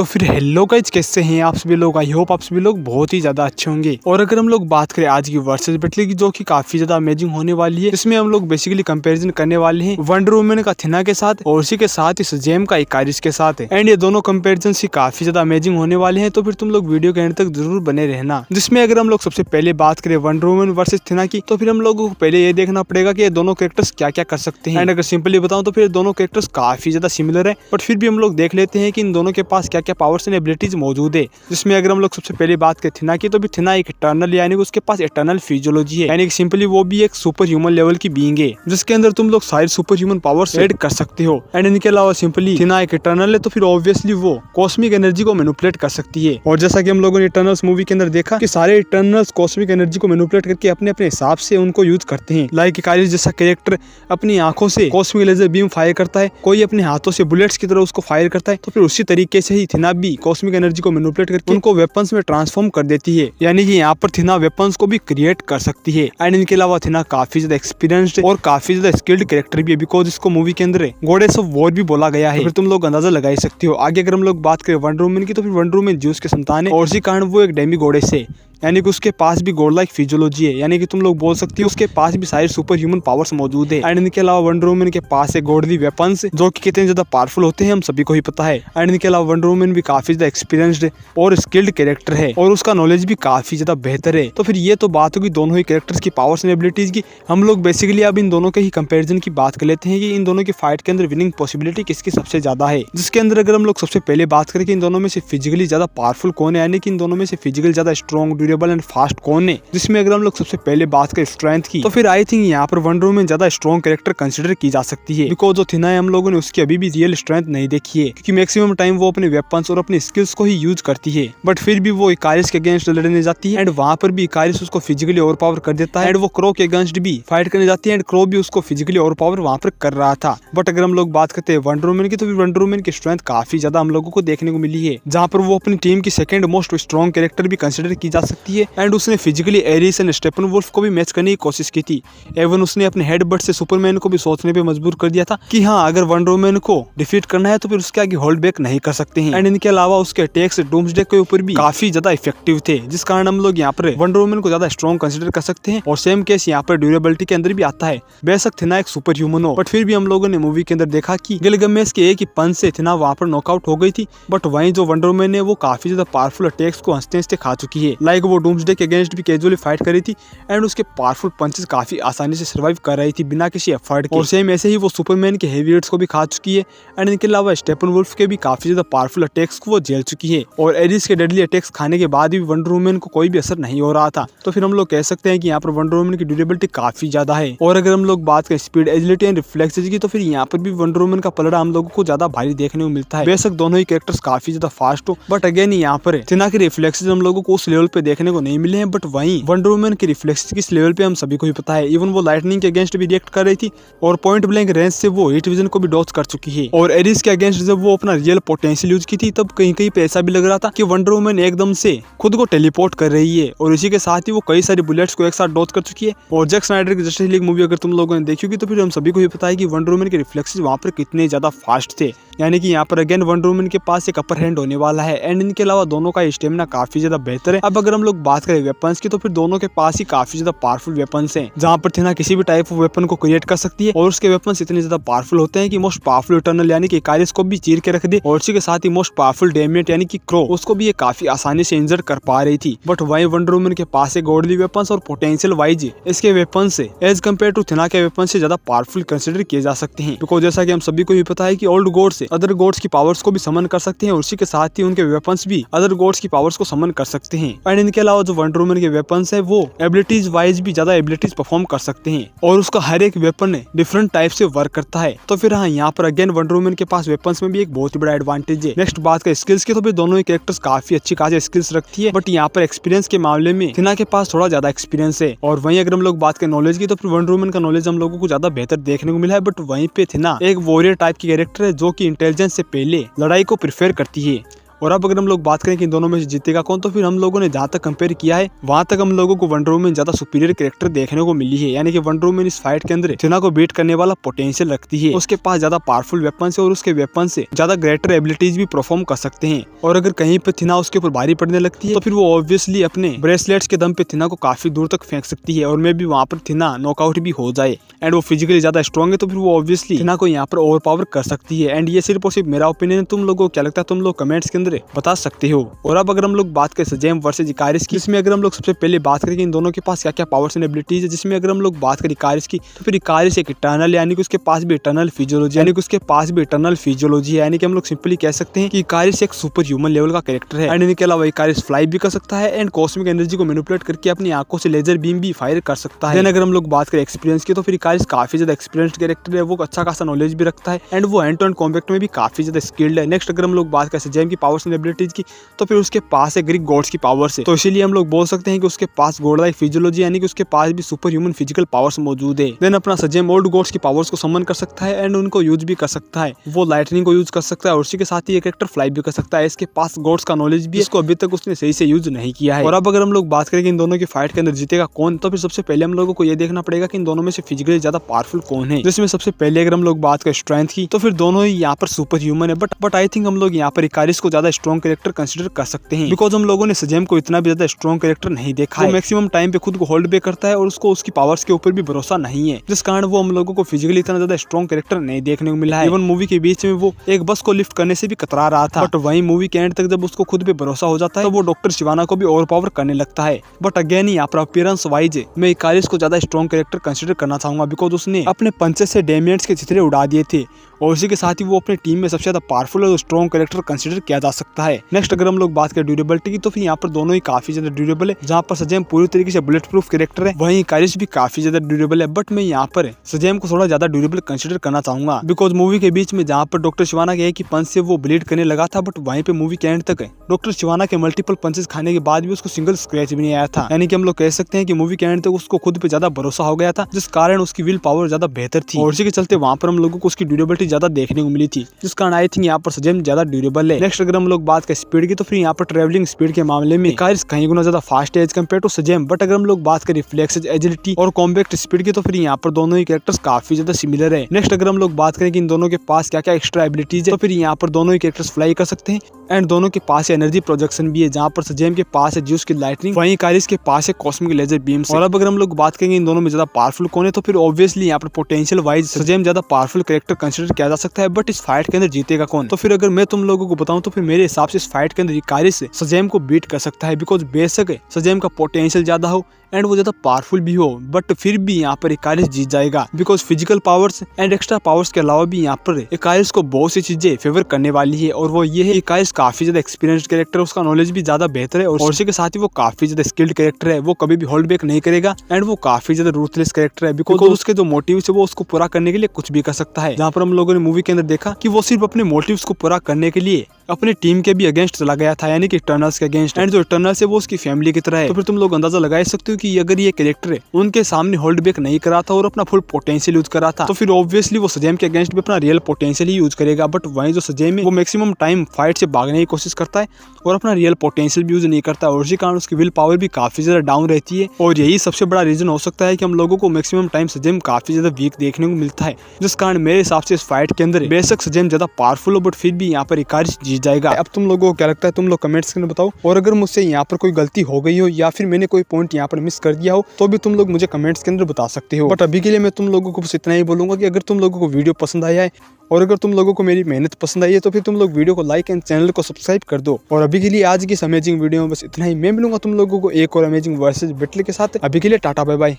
तो फिर hello guys, कैसे हैं आप सभी लोग। आई होप आप सभी लोग बहुत ही ज्यादा अच्छे होंगे। और अगर हम लोग बात करें आज की वर्सेस बैटल की, जो कि काफी ज्यादा अमेजिंग होने वाली है, इसमें हम लोग बेसिकली कंपैरिजन करने वाले हैं वंडर वुमन का थिना के साथ और उसी के साथ ही जेम का इकारिस के साथ। एंड ये दोनों कंपैरिजन ही काफी ज्यादा अमेजिंग होने वाले हैं, तो फिर तुम लोग वीडियो के एंड तक जरूर बने रहना। जिसमें अगर हम लोग सबसे पहले बात करें वंडर वुमन वर्सेस थिना की, तो फिर हम लोगों को पहले ये देखना पड़ेगा कि ये दोनों कैरेक्टर्स क्या क्या कर सकते हैं। एंड अगर सिंपली बताऊं तो फिर दोनों कैरेक्टर्स काफी ज्यादा सिमिलर है, बट फिर भी हम लोग देख लेते हैं कि इन दोनों के पास क्या क्या पावर्स एंड एबिलिटीज मौजूद है। जिसमें अगर हम लोग सबसे पहले बात करें थिना की, तो भी थिना एक इटर्नल यानी कि उसके पास इटर्नल फिजियोलॉजी है, यानी कि सिंपली वो भी एक सुपर ह्यूमन लेवल की बीइंग है, जिसके अंदर तुम लोग सारे सुपर ह्यूमन पावर्स ऐड कर सकते हो। एंड इनके अलावा सिंपली थिना एक इटर्नल है, तो फिर ऑब्वियसली वो कॉस्मिक एनर्जी को मैनिपुलेट कर सकती है। और जैसा कि हम लोगों ने इटर्नल्स मूवी के अंदर देखा कि सारे इटर्नल्स कॉस्मिक एनर्जी को मैनिपुलेट करके अपने अपने हिसाब से उनको यूज करते हैं। लाइक इकारिस जैसा कैरेक्टर अपनी आंखों से कॉस्मिक लेजर बीम फायर करता है, कोई अपने हाथों से बुलेट्स की तरह उसको फायर करता है, तो फिर उसी तरीके से ही थिना भी कॉस्मिक एनर्जी को मैनिपुलेट करके उनको वेपन्स में ट्रांसफॉर्म कर देती है। यानी कि यहाँ पर थिना वेपन्स को भी क्रिएट कर सकती है। एंड इनके अलावा थिना काफी ज्यादा एक्सपीरियंस्ड और काफी ज्यादा स्किल्ड कैरेक्टर भी है, बिकॉज इसको मूवी के अंदर गॉडेस ऑफ वॉर भी बोला गया है। तो फिर तुम लोग अंदाजा लगा ही सकते हो। आगे अगर हम लोग बात करें वंडर वुमन की, तो फिर वंडर वुमन ज्यूस के संतान है और इसी कारण वो एक डेमी गॉडेस है, यानी कि उसके पास भी गॉड लाइक फिजियोलॉजी है, यानी कि तुम लोग बोल सकते हो उसके पास भी सारे सुपर ह्यूमन पावर्स मौजूद है। एंड इनके अलावा वंडर वुमन के पास है गॉडली वेपन्स, जो कि कितने ज्यादा पावरफुल होते हैं हम सभी को ही पता है। एंड इनके अलावा वंडर वुमन भी काफी ज्यादा एक्सपीरियंस्ड और स्किल्ड कैरेक्टर है और उसका नॉलेज भी काफी ज्यादा बेहतर है। तो फिर ये तो बात होगी दोनों ही कैरेक्टर्स की पावर्स एंड एबिलिटीज की। हम लोग बेसिकली अब इन दोनों के ही कंपेरिजन की बात कर लेते हैं कि इन दोनों की फाइट के अंदर विनिंग पॉसिबिलिटी किसकी सबसे ज्यादा है। जिसके अंदर अगर हम लोग सबसे पहले बात करें कि इन दोनों में से फिजिकली ज्यादा पावरफुल कौन है, यानी कि इन दोनों में से फिजिकली ज्यादा स्ट्रॉन्ग, ड्यूरेबल एंड फास्ट कौन है। जिसमें अगर हम लोग सबसे पहले बात करें स्ट्रेंथ की, तो फिर आई थिंक यहाँ पर वंडर वुमन ज्यादा स्ट्रॉन्ग कैरेक्टर कंसिडर की जा सकती है, बिकॉज जो थिना है हम लोगों ने उसकी अभी भी रियल स्ट्रेंथ नहीं देखी है, क्योंकि मैक्सिमम टाइम वो अपने वेपन्स और अपने स्किल्स को ही यूज करती है। बट फिर भी वो इकारिस के अगेंस्ट लड़ने जाती है एंड वहाँ पर भी इकारिस उसको फिजिकली ओवर पावर कर देता है। एंड वो क्रो के अगेंस्ट भी फाइट करने जाती है एंड क्रो भी उसको फिजिकली ओवर पावर वहाँ पर कर रहा था। बट अगर हम लोग बात करते हैं वंडर वुमन की, तो फिर वंडर वुमन की स्ट्रेंथ काफी ज्यादा हम लोगों को देखने को मिली है, जहाँ पर वो अपनी टीम की सेकंड मोस्ट स्ट्रॉन्ग कैरेक्टर भी कंसिडर की जा सकती है। एंड उसने फिजिकली एरिस एंड स्टेपन वुल्फ को भी मैच करने की कोशिश की थी। एवन उसने अपने हेडबट से सुपरमैन को भी सोचने पे मजबूर कर दिया था कि हाँ, अगर वंडर वुमन को डिफीट करना है तो फिर उसके आगे होल्ड बैक नहीं कर सकते हैं। एंड इनके अलावा उसके अटैक्स डूम्सडे के ऊपर भी काफी ज्यादा इफेक्टिव थे, जिस कारण हम लोग यहाँ पर वंडर वुमन को ज्यादा स्ट्रॉन्ग कंसिडर कर सकते हैं। और सेम केस यहाँ पर ड्यूरेबिलिटी के अंदर भी आता है। बेशक थिना एक सुपर ह्यूमन हो, बट फिर भी हम लोगों ने मूवी के अंदर देखा कि गिलगमेश के एक ही पंच से थिना वहाँ पर नॉकआउट हो गई थी। बट वहीं जो वंडर वुमन है वो काफी ज्यादा पावरफुल अटैक्स को हंसते हंसते खा चुकी है। लाइक वो डूम्सडे के अगेंस्ट भी कैजुअली फाइट करी थी एंड उसके पावरफुल पंचेस काफी आसानी से सर्वाइव कर रही थी बिना किसी एफर्ट के। और सेम ऐसे ही वो सुपरमैन के हेवी हिट्स को भी खा चुकी है। एंड इनके अलावा स्टेपन वुल्फ के भी काफी ज्यादा पावरफुल अटैक्स को वो झेल चुकी है। और एरिस के डेडली अटैक्स खाने के बाद भी वंडर वुमन को कोई भी असर नहीं हो रहा था। तो फिर हम लोग कह सकते हैं कि यहाँ पर वंडर वुमन की ड्यूरेबिलिटी काफी ज्यादा है। और अगर हम लोग बात करें स्पीड, एजिलिटी एंड रिफ्लेक्सेस की, तो फिर यहाँ पर भी वंडर वुमन का पलड़ा हम लोगों को ज्यादा भारी देखने को मिलता है। बेशक दोनों ही कैरेक्टर्स काफी ज्यादा फास्ट हो, बट अगेन यहाँ पर थिना के रिफ्लेक्सेस हम लोगों को उस लेवल पे देखने को नहीं मिले हैं। बट वहीं वंडर वुमन के रिफ्लेक्सेस किस लेवल पे हम सभी को ही पता है। इवन वो लाइटनिंग के अगेंस्ट भी रिएक्ट कर रही थी और पॉइंट ब्लैंक रेंज से वो हीट विजन को भी डॉच कर चुकी है। और एरिस के अगेंस्ट जब वो अपना रियल पोटेंशियल यूज की थी, तब कहीं कहीं पे ऐसा भी लग रहा था कि वंडर वुमन एकदम से खुद को टेलीपोर्ट कर रही है। और इसी के साथ ही वो कई सारी बुलेट्स को एक साथ डॉच कर चुकी है। और जैक स्नाइडर की जस्टिस लीग मूवी अगर तुम लोगों ने देखी होगी, तो फिर हम सभी को ही पता है कि वंडर वुमन के रिफ्लेक्सेस वहाँ पर कितने ज्यादा फास्ट थे। यानी कि यहाँ पर अगेन वंडर वुमन के पास एक अपर हैंड होने वाला है। एंड इनके अलावा दोनों का स्टेमिना काफी ज्यादा बेहतर है। अब अगर हम लोग बात करें वेपन्स की, तो फिर दोनों के पास ही काफी ज्यादा पावरफुल वेपन्स हैं, जहाँ पर थिना किसी भी टाइप ऑफ वेपन को क्रिएट कर सकती है। और उसके वेपन्स इतने ज्यादा पावरफुल होते हैं कि मोस्ट पावरफुल इटर्नल यानी कि इकारिस को भी चीर के रख दे। और उसी के साथ ही मोस्ट पावरफुल डेमियट यानी कि क्रो, उसको भी ये काफी आसानी से इंजर्ड कर पा रही थी। बट वहीं वंडर वुमन के पास है गॉडली वेपन्स और पोटेंशियल वाइज इसके वेपन्स एज कम्पेयर टू थिना के वेपन से ज्यादा पावरफुल कंसिडर किए जा सकते हैं। बिकॉज जैसा कि हम सभी को भी पता है कि ओल्ड गॉड्स से अदर गॉड्स की पावर्स को भी समन कर सकते हैं और उसी के साथ ही उनके वेपन्स भी अदर गॉड्स की पावर्स को समन कर सकते हैं। एंड इनके अलावा जो वंडर वुमन के वेपन्स है वो एबिलिटीज वाइज भी ज्यादा एबिलिटीज परफॉर्म कर सकते हैं और उसका हर एक वेपन डिफरेंट टाइप से वर्क करता है। तो फिर हाँ, यहाँ पर अगेन वंडर वुमन के पास वेपन्स में भी एक बहुत ही बड़ा एडवांटेज है। नेक्स्ट बात करें स्किल्स की, तो फिर दोनों ही कैरेक्टर्स काफी अच्छी खासी स्किल्स रखती है। बट यहाँ पर एक्सपीरियंस के मामले में थिना के पास थोड़ा ज्यादा एक्सपीरियंस है। और वहीं अगर हम लोग बात करें नॉलेज की, तो फिर वंडर वुमन का नॉलेज हम लोगों को ज्यादा बेहतर देखने को मिला है। बट वहीं पे थिना एक वॉरियर टाइप की कैरेक्टर है, जो कि इंटेलिजेंस से पहले लड़ाई को प्रेफर करती है। और अब अगर हम लोग बात करें कि इन दोनों में से जीतेगा कौन, तो फिर हम लोगों ने जहाँ तक कंपेयर किया है वहां तक हम लोगों को वंडर वुमन ज्यादा सुपीरियर कैरेक्टर देखने को मिली है। यानी कि वंडर वुमन इस फाइट के अंदर थिना को बीट करने वाला पोटेंशियल रखती है। उसके पास ज्यादा पावरफुल वेपन है और उसके वेपन से ज्यादा ग्रेटर एबिलिटीज भी परफॉर्म कर सकते हैं। और अगर कहीं पे थिना उसके ऊपर भारी पड़ने लगती है तो फिर वो ऑब्वियसली अपने ब्रेसलेट्स के दम पे थिना को काफी दूर तक फेंक सकती है और मे भी वहां पर थिना नॉकआउट भी हो जाए। एंड वो फिजिकली ज्यादा स्ट्रॉन्ग है तो फिर वो ऑब्वियसली थिना को यहाँ पर ओवर पावर कर सकती है। एंड ये सिर्फ और सिर्फ मेरा ओपिनियन है, तुम लोगों को क्या लगता है तुम लोग कमेंट्स के अंदर बता सकते हो। और अब अगर हम लोग बात करें सजेम वर्सेस इकारिस की, इसमें अगर हम लोग सबसे पहले बात करें इन दोनों के पास क्या क्या पावर्स एंड एबिलिटीज है, जिसमें अगर हम लोग बात करें इकारिस की तो फिर इकारिस एक इटर्नल यानी कि उसके पास भी इटर्नल फिजियोलॉजी है। यानी कि हम लोग सिंपली कह सकते हैं कि इकारिस एक सुपर ह्यूमन लेवल का कैरेक्टर है। एंड इनके अलावा इकारिस फ्लाई भी कर सकता है एंड कॉस्मिक एनर्जी को मैनिपुलेट करके अपनी आंखों से लेजर बीम भी फायर कर सकता है। अगर हम लोग बात करें एक्सपीरियंस की तो फिर इकारिस काफी ज्यादा एक्सपीरियंस्ड कैरेक्टर है, वो अच्छा खासा नॉलेज भी रखता है एंड वो हैंड टू हैंड कॉम्बैट में भी काफी ज्यादा स्किल्ड है। नेक्स्ट अगर हम लोग बात करें सजेम की पावर्स एंड एबिलिटीज की तो फिर उसके पास है ग्रीक गॉड्स की पावर्स है, तो इसीलिए हम लोग बोल सकते हैं कि उसके पास गॉड लाइक फिजियोलॉजी यानी कि उसके पास भी सुपर ह्यूमन फिजिकल पावर्स मौजूद है। देन अपना सजेम ओल्ड गॉड्स की पावर्स को समन कर सकता है एंड उनको यूज भी कर सकता है, वो लाइटनिंग को यूज कर सकता है और उसी के साथ ही ये कैरेक्टर फ्लाई भी कर सकता है। इसके पास गॉड्स का नॉलेज भी है, इसको अभी तक उसने सही से यूज नहीं किया है। और अब अगर हम लोग बात करें इन दोनों की फाइट के अंदर जीतेगा कौन, तो फिर सबसे पहले हम लोगों को ये देखना पड़ेगा कि इन दोनों में से फिजिकली ज्यादा पावरफुल कौन है। जिसमें सबसे पहले अगर हम लोग बात करें स्ट्रेंथ की तो फिर दोनों ही यहाँ पर सुपर ह्यूमन है, बट आई थिंक हम लोग यहाँ पर इकारिस को ज्यादा स्ट्रॉन्ग कैरेक्टर कंसिडर कर सकते हैं, बिकॉज हम लोगों ने सजेम को इतना भी ज्यादा स्ट्रॉन्ग कैरेक्टर नहीं देखा है। मैक्सिमम टाइम पे खुद को होल्ड बैक करता है और उसको उसकी पावर्स के ऊपर भी भरोसा नहीं है, जिस कारण वो हम लोगों को फिजिकली इतना ज्यादा स्ट्रॉन्ग कैरेक्टर नहीं देखने को मिला है। इवन मूवी के बीच में वो एक बस को लिफ्ट करने से भी कतरा रहा था, बट वहीं मूवी के एंड तक जब उसको खुद पे भरोसा हो जाता है तो वो डॉक्टर शिवाना को भी ओवर पावर करने लगता है। बट अगेन यहाँ पर अपीयरेंस वाइज मैं इकारिस को ज्यादा स्ट्रॉन्ग कैरेक्टर कंसिडर करना चाहूंगा, बिकॉज उसने अपने पंचे से डेमियंस के चित्रे उड़ा दिए थे और उसी के साथ ही वो अपनी टीम में सबसे ज्यादा पावरफुल और स्ट्रॉन्ग कैरेक्टर कंसिडर किया जा सकता है। नेक्स्ट अगर हम लोग बात करें ड्यूरेबिलिटी की तो फिर यहाँ पर दोनों ही काफी ज्यादा ड्यूरेबल है। जहाँ पर सजेम पूरी तरीके से बुलेट प्रूफ कैरेक्टर है, वहीं इकारिस भी काफी ज्यादा ड्यूरेबल है, बट मैं यहाँ पर सजेम को थोड़ा ज्यादा ड्यूरेबल कंसिडर करना चाहूंगा, बिकॉज मूवी के बीच में जहाँ पर डॉक्टर शिवाना के एक ही पंच से वो ब्लीड करने लगा था, बट वहीं पे मूवी के एंड तक डॉक्टर शिवाना के मल्टीपल पंचेस खाने के बाद भी उसको सिंगल स्क्रैच भी नहीं आया था। यानी कि हम लोग कह सकते हैं कि मूवी के एंड तक उसको खुद पे ज्यादा भरोसा हो गया था, जिस कारण उसकी विल पावर ज्यादा बेहतर थी और इसी के चलते वहाँ पर हम लोगों को उसकी ड्यूरेबिलिटी ज्यादा देखने को मिली थी, जिस कारण आई थिंक यहाँ पर सजेम ज्यादा ड्यूरेबल है। नेक्स्ट अगर हम लोग बात करें स्पीड की तो फिर यहाँ पर ट्रेवलिंग स्पीड के मामले में इकारिस कहीं गुना ज्यादा फास्ट है एज कम्पेयर टू सजेम। बट अगर हम लोग बात करें रिफ्लेक्सेस, एजिलिटी और कॉम्बैक्ट स्पीड की तो फिर यहाँ पर दोनों ही कैरेक्टर्स काफी ज्यादा सिमिलर है। नेक्स्ट अगर हम लोग बात करें कि इन दोनों के पास क्या क्या एक्स्ट्रा एबिलिटीज है तो फिर यहाँ पर दोनों ही कैरेक्टर्स फ्लाई कर सकते हैं एंड दोनों के पास एनर्जी प्रोजेक्शन भी है, जहाँ पर सजेम के पास है ज्यूस की लाइटनिंग, वहीं इकारिस के पास है कॉस्मिक लेजर बीम्स। और अब अगर हम लोग बात करेंगे इन दोनों में ज्यादा पावरफुल कौन है तो फिर ऑब्वियसली यहाँ पर पोटेंशियल वाइज सजेम ज्यादा पावरफुल कैरेक्टर कंसिडर किया जा सकता है, बट इस फाइट के अंदर जीतेगा कौन, तो फिर अगर मैं तुम लोगों को बताऊं तो फिर मेरे हिसाब से इस फाइट के अंदर इकारिस सजेम को बीट कर सकता है, बिकॉज बेशक सजेम का पोटेंशियल ज्यादा हो एंड वो ज्यादा पावरफुल भी हो, बट फिर भी यहाँ पर इकारिस जीत जाएगा, because physical powers and extra powers के अलावा भी यहाँ पर इकारिस को बहुत सी चीजें फेवर करने वाली है। और वो ये है इकारिस काफी ज्यादा एक्सपीरियंस्ड कैरेक्टर है, उसका नॉलेज भी ज्यादा बेहतर है और उसी के साथ ही वो काफी ज्यादा स्किल्ड कैरेक्टर है, वो कभी भी होल्ड बैक नहीं करेगा एंड वो काफी ज्यादा रूथलेस कैरेक्टर है, बिकॉज उसके जो मोटिव्स है वो उसको पूरा करने के लिए कुछ भी कर सकता है। जहाँ पर हम लोगों ने मूवी के अंदर देखा कि वो सिर्फ अपने मोटिव्स को पूरा करने के लिए अपनी टीम के भी अगेंस्ट चला गया था, यानी कि इटर्नल्स के अगेंस्ट, एंड जो इटर्नल्स है वो उसकी फैमिली की तरह है। तो फिर तुम लोग अंदाजा लगा सकते हो कि अगर ये कैरेक्टर है उनके सामने होल्ड बैक नहीं करा था और अपना फुल पोटेंशियल यूज करा था तो फिर ऑब्वियसली वो सजेम के अगेंस्ट भी अपना रियल पोटेंशियल ही यूज करेगा। बट वहीं जो सजेम है वो मैक्सिमम टाइम फाइट से भागने की कोशिश करता है और अपना रियल पोटेंशियल भी यूज नहीं करता और उसी कारण उसकी विल पावर भी काफी ज्यादा डाउन रहती है और यही सबसे बड़ा रीजन हो सकता है कि हम लोगों को मैक्सिमम टाइम सजेम काफी ज्यादा वीक देखने को मिलता है, जिस कारण मेरे हिसाब से इस फाइट के अंदर बेशक सजेम ज्यादा पावरफुल हो बट फिर भी यहाँ पर इकारिस जीत जाएगा। अब तुम लोगों को क्या लगता है, तुम लोग कमेंट्स में बताओ, और अगर मुझसे यहाँ पर कोई गलती हो गई हो या फिर मैंने कोई पॉइंट यहाँ पर मिस कर दिया हो तो भी तुम लोग मुझे कमेंट्स के अंदर बता सकते हो। बट अभी के लिए मैं तुम लोगों को बस इतना ही बोलूंगा कि अगर तुम लोगों को वीडियो पसंद आया है और अगर तुम लोगों को मेरी मेहनत पसंद आई है तो फिर तुम लोग वीडियो को लाइक एंड चैनल को सब्सक्राइब कर दो। और अभी के लिए आज की इस अमेजिंग वीडियो में बस इतना ही। मैं मिलूंगा तुम लोगों को एक और अमेजिंग वर्सेस बैटल के साथ। अभी के लिए टाटा बाय बाय।